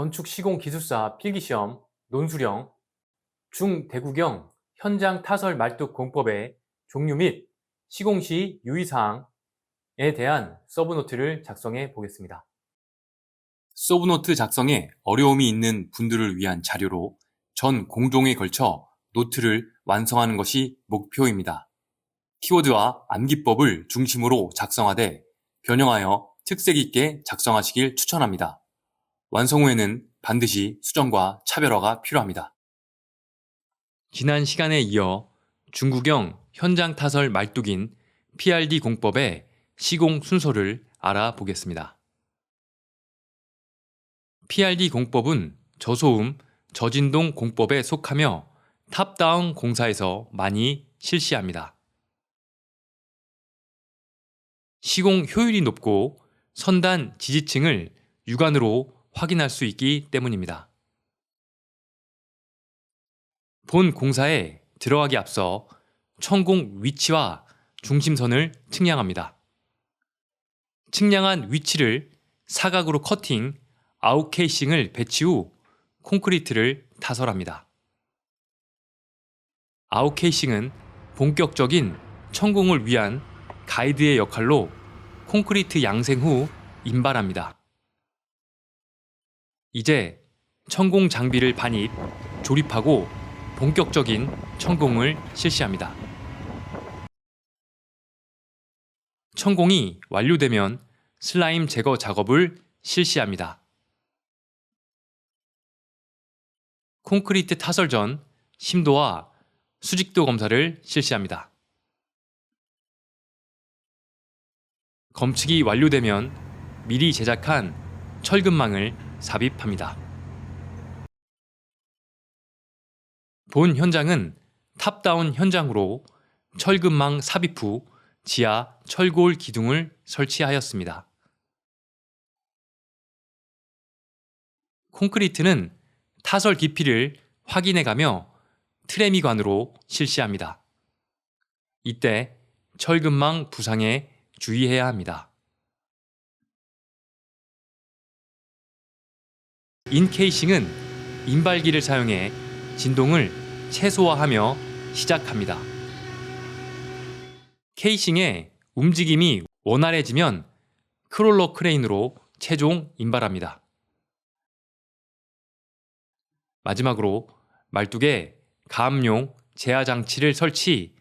건축시공기술사 필기시험, 논술형, 중대구경 현장 타설 말뚝 공법의 종류 및 시공시 유의사항에 대한 서브노트를 작성해 보겠습니다. 서브노트 작성에 어려움이 있는 분들을 위한 자료로 전 공동에 걸쳐 노트를 완성하는 것이 목표입니다. 키워드와 암기법을 중심으로 작성하되 변형하여 특색 있게 작성하시길 추천합니다. 완성 후에는 반드시 수정과 차별화가 필요합니다. 지난 시간에 이어 중구경 현장 타설 말뚝인 PRD 공법의 시공 순서를 알아보겠습니다. PRD 공법은 저소음, 저진동 공법에 속하며 탑다운 공사에서 많이 실시합니다. 시공 효율이 높고 선단 지지층을 육안으로 확인할 수 있기 때문입니다. 본 공사에 들어가기 앞서 천공 위치와 중심선을 측량합니다. 측량한 위치를 사각으로 커팅, 아웃케이싱을 배치 후 콘크리트를 타설합니다. 아웃케이싱은 본격적인 천공을 위한 가이드의 역할로 콘크리트 양생 후 인발합니다. 이제 천공 장비를 반입, 조립하고 본격적인 천공을 실시합니다. 천공이 완료되면 슬라임 제거 작업을 실시합니다. 콘크리트 타설 전 심도와 수직도 검사를 실시합니다. 검측이 완료되면 미리 제작한 철근망을 삽입합니다. 본 현장은 탑다운 현장으로 철근망 삽입 후 지하 철골 기둥을 설치하였습니다. 콘크리트는 타설 깊이를 확인해가며 트레미관으로 실시합니다. 이때 철근망 부상에 주의해야 합니다. 인케이싱은 인발기를 사용해 진동을 최소화하며 시작합니다. 케이싱의 움직임이 원활해지면 크롤러 크레인으로 최종 인발합니다. 마지막으로 말뚝에 가압용 제하 장치를 설치,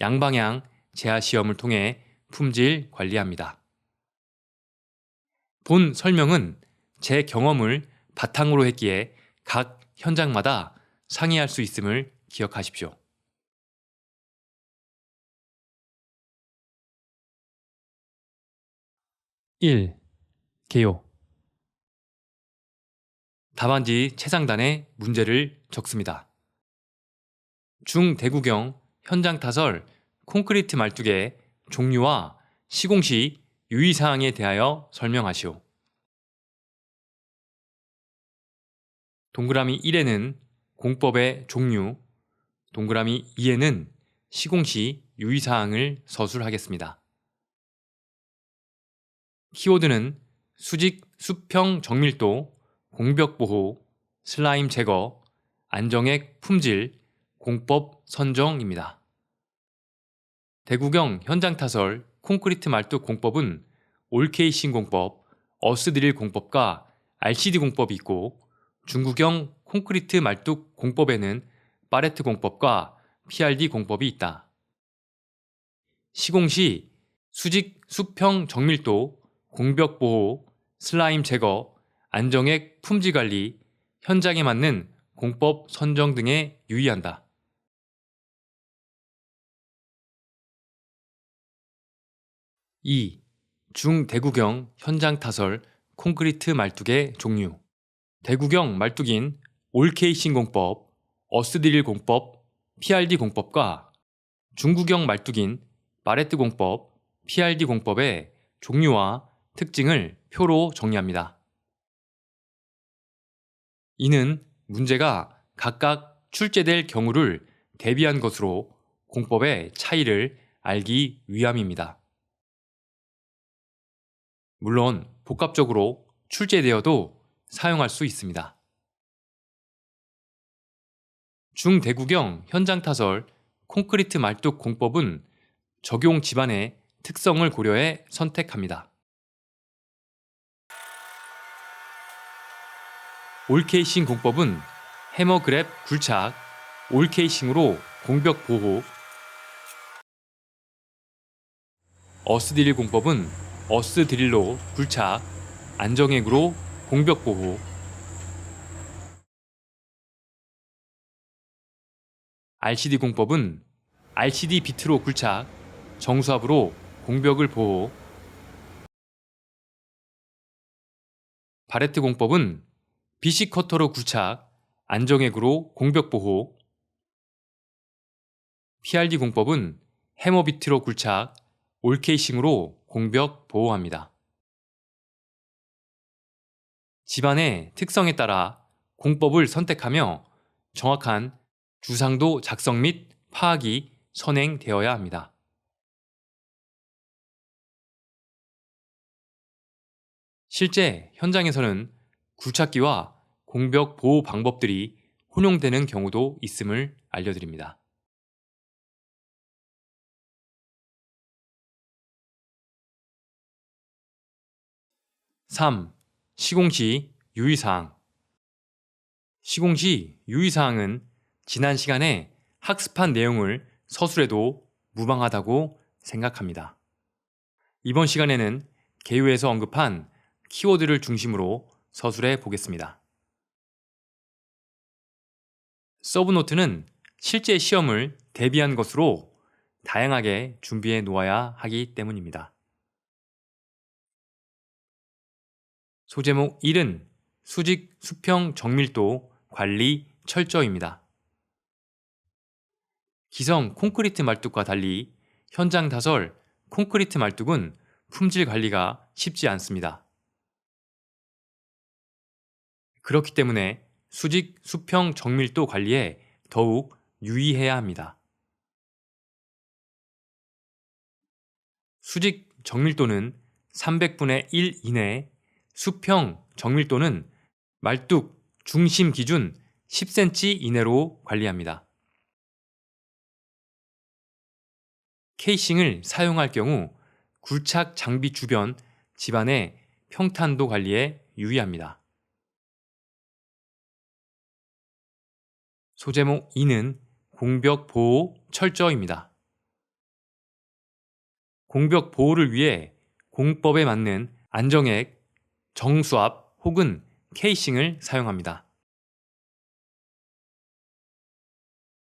양방향 제하 시험을 통해 품질 관리합니다. 본 설명은 제 경험을 바탕으로 했기에 각 현장마다 상이할 수 있음을 기억하십시오. 1. 개요. 답안지 채상단에 문제를 적습니다. 중대구경 현장 타설 콘크리트 말뚝의 종류와 시공 시 유의사항에 대하여 설명하시오. 동그라미 1에는 공법의 종류, 동그라미 2에는 시공 시 유의사항을 서술하겠습니다. 키워드는 수직, 수평 정밀도, 공벽 보호, 슬라임 제거, 안정액 품질, 공법 선정입니다. 대구경 현장 타설 콘크리트 말뚝 공법은 올케이싱 공법, 어스드릴 공법과 RCD 공법이 있고 중구경 콘크리트 말뚝 공법에는 파레트 공법과 PRD 공법이 있다. 시공 시 수직, 수평 정밀도, 공벽 보호, 슬라임 제거, 안정액 품질 관리, 현장에 맞는 공법 선정 등에 유의한다. 2. 중대구경 현장 타설 콘크리트 말뚝의 종류. 대구경 말뚝인 올케이싱 공법, 어스드릴 공법, PRD 공법과 중구경 말뚝인 바레트 공법, PRD 공법의 종류와 특징을 표로 정리합니다. 이는 문제가 각각 출제될 경우를 대비한 것으로 공법의 차이를 알기 위함입니다. 물론 복합적으로 출제되어도 사용할 수 있습니다. 중대구경 현장 타설 콘크리트 말뚝 공법은 적용 집안의 특성을 고려해 선택합니다. 올케이싱 공법은 해머그랩 굴착, 올케이싱으로 공벽 보호. 어스드릴 공법은 어스드릴로 굴착, 안정액으로 공벽 보호. RCD 공법은 RCD 비트로 굴착, 정수압으로 공벽을 보호. 바레트 공법은 BC 커터로 굴착, 안정액으로 공벽 보호. PRD 공법은 해머 비트로 굴착, 올케이싱으로 공벽 보호합니다. 집안의 특성에 따라 공법을 선택하며 정확한 주상도 작성 및 파악이 선행되어야 합니다. 실제 현장에서는 굴착기와 공벽 보호 방법들이 혼용되는 경우도 있음을 알려드립니다. 3. 시공 시 유의사항. 시공 시 유의사항은 지난 시간에 학습한 내용을 서술해도 무방하다고 생각합니다. 이번 시간에는 개요에서 언급한 키워드를 중심으로 서술해 보겠습니다. 서브노트는 실제 시험을 대비한 것으로 다양하게 준비해 놓아야 하기 때문입니다. 소제목 1은 수직 수평 정밀도 관리 철저입니다. 기성 콘크리트 말뚝과 달리 현장 타설 콘크리트 말뚝은 품질 관리가 쉽지 않습니다. 그렇기 때문에 수직 수평 정밀도 관리에 더욱 유의해야 합니다. 수직 정밀도는 300분의 1 이내, 수평 정밀도는 말뚝 중심 기준 10cm 이내로 관리합니다. 케이싱을 사용할 경우 굴착 장비 주변 집안의 평탄도 관리에 유의합니다. 소제목 2는 공벽 보호 철저입니다. 공벽 보호를 위해 공법에 맞는 안정액, 정수압 혹은 케이싱을 사용합니다.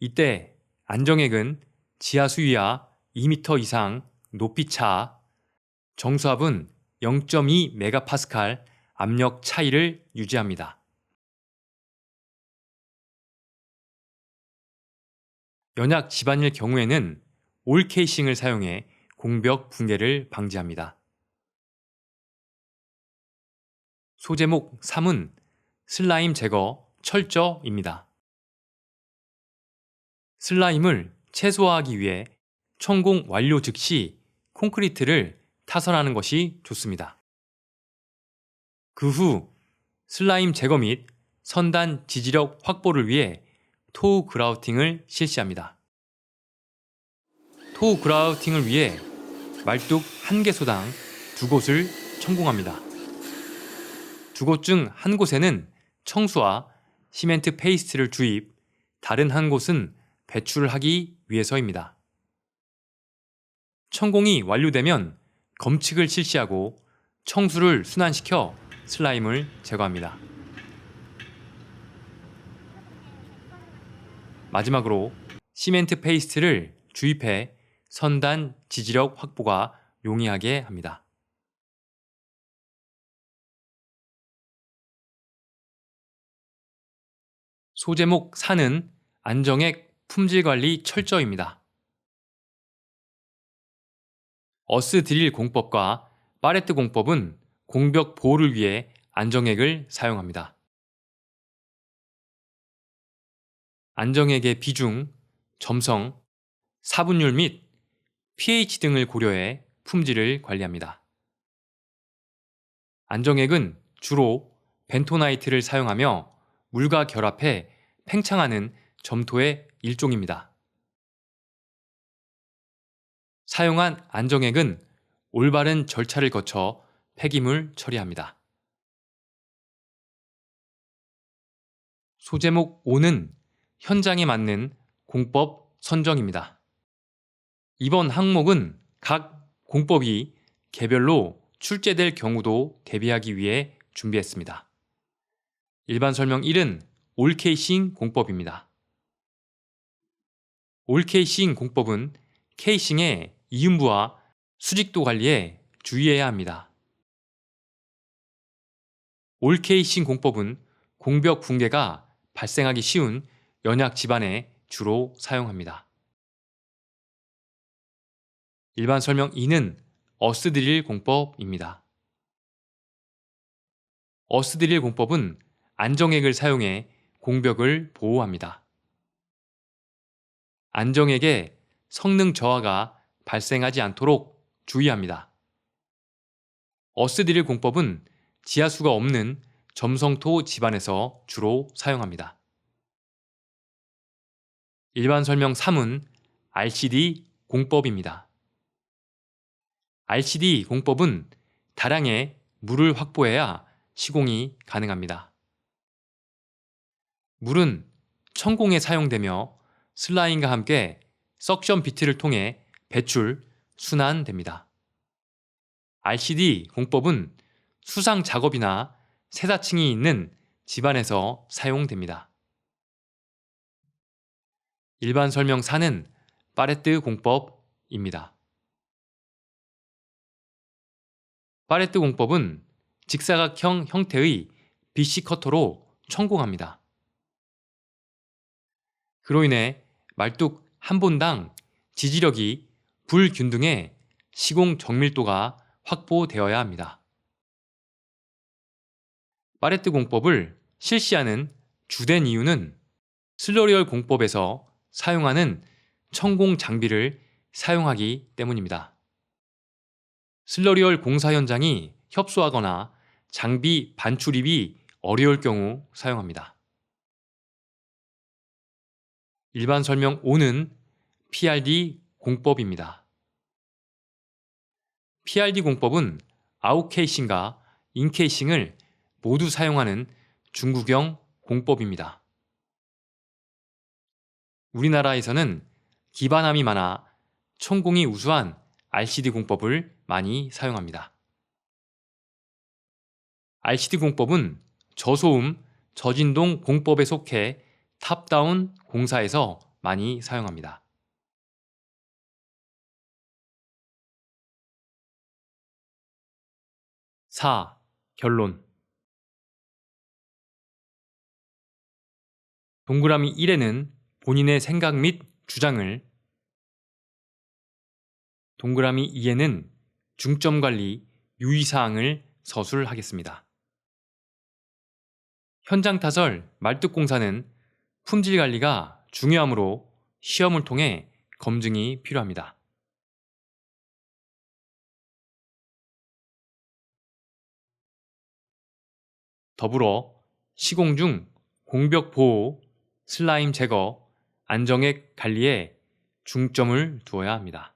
이때 안정액은 지하 수위와 2m 이상 높이 차, 정수압은 0.2 메가파스칼 압력 차이를 유지합니다. 연약 집안일 경우에는 올 케이싱을 사용해 공벽 붕괴를 방지합니다. 소제목 3은 슬라임 제거 철저입니다. 슬라임을 최소화하기 위해 천공 완료 즉시 콘크리트를 타설하는 것이 좋습니다. 그 후 슬라임 제거 및 선단 지지력 확보를 위해 토우 그라우팅을 실시합니다. 토우 그라우팅을 위해 말뚝 1개소당 2곳을 천공합니다. 2곳 중 한 곳에는 청수와 시멘트 페이스트를 주입, 다른 한 곳은 배출을 하기 위해서입니다. 천공이 완료되면 검측을 실시하고 청수를 순환시켜 슬라임을 제거합니다. 마지막으로 시멘트 페이스트를 주입해 선단 지지력 확보가 용이하게 합니다. 소제목 4는 안정액 품질관리 철저입니다. 어스 드릴 공법과 파레트 공법은 공벽 보호를 위해 안정액을 사용합니다. 안정액의 비중, 점성, 사분율 및 pH 등을 고려해 품질을 관리합니다. 안정액은 주로 벤토나이트를 사용하며 물과 결합해 팽창하는 점토의 일종입니다. 사용한 안정액은 올바른 절차를 거쳐 폐기물 처리합니다. 소제목 5는 현장에 맞는 공법 선정입니다. 이번 항목은 각 공법이 개별로 출제될 경우도 대비하기 위해 준비했습니다. 일반 설명 1은 올케이싱 공법입니다. 올케이싱 공법은 케이싱의 이음부와 수직도 관리에 주의해야 합니다. 올케이싱 공법은 공벽 붕괴가 발생하기 쉬운 연약 지반에 주로 사용합니다. 일반 설명 2는 어스드릴 공법입니다. 어스드릴 공법은 안정액을 사용해 공벽을 보호합니다. 안정액의 성능 저하가 발생하지 않도록 주의합니다. 어스드릴 공법은 지하수가 없는 점성토 지반에서 주로 사용합니다. 일반 설명 3은 RCD 공법입니다. RCD 공법은 다량의 물을 확보해야 시공이 가능합니다. 물은 천공에 사용되며 슬라임과 함께 석션 비트를 통해 배출, 순환됩니다. RCD 공법은 수상 작업이나 세사층이 있는 집안에서 사용됩니다. 일반 설명 4는 파레트 공법입니다. 파레트 공법은 직사각형 형태의 BC 커터로 천공합니다. 그로 인해 말뚝 한 본당 지지력이 불균등해 시공 정밀도가 확보되어야 합니다. 파레트 공법을 실시하는 주된 이유는 슬러리얼 공법에서 사용하는 천공 장비를 사용하기 때문입니다. 슬러리얼 공사 현장이 협소하거나 장비 반출입이 어려울 경우 사용합니다. 일반 설명 5는 PRD 공법입니다. PRD 공법은 아웃케이싱과 인케이싱을 모두 사용하는 중국형 공법입니다. 우리나라에서는 기반함이 많아 천공이 우수한 RCD 공법을 많이 사용합니다. RCD 공법은 저소음, 저진동 공법에 속해 탑다운 공사에서 많이 사용합니다. (4) 결론 동그라미 1에는 본인의 생각 및 주장을, 동그라미 2에는 중점관리, 유의사항을 서술하겠습니다. 현장 타설 말뚝공사는 품질관리가 중요하므로 시험을 통해 검증이 필요합니다. 더불어 시공 중 공벽 보호, 슬라임 제거, 안정액 관리에 중점을 두어야 합니다.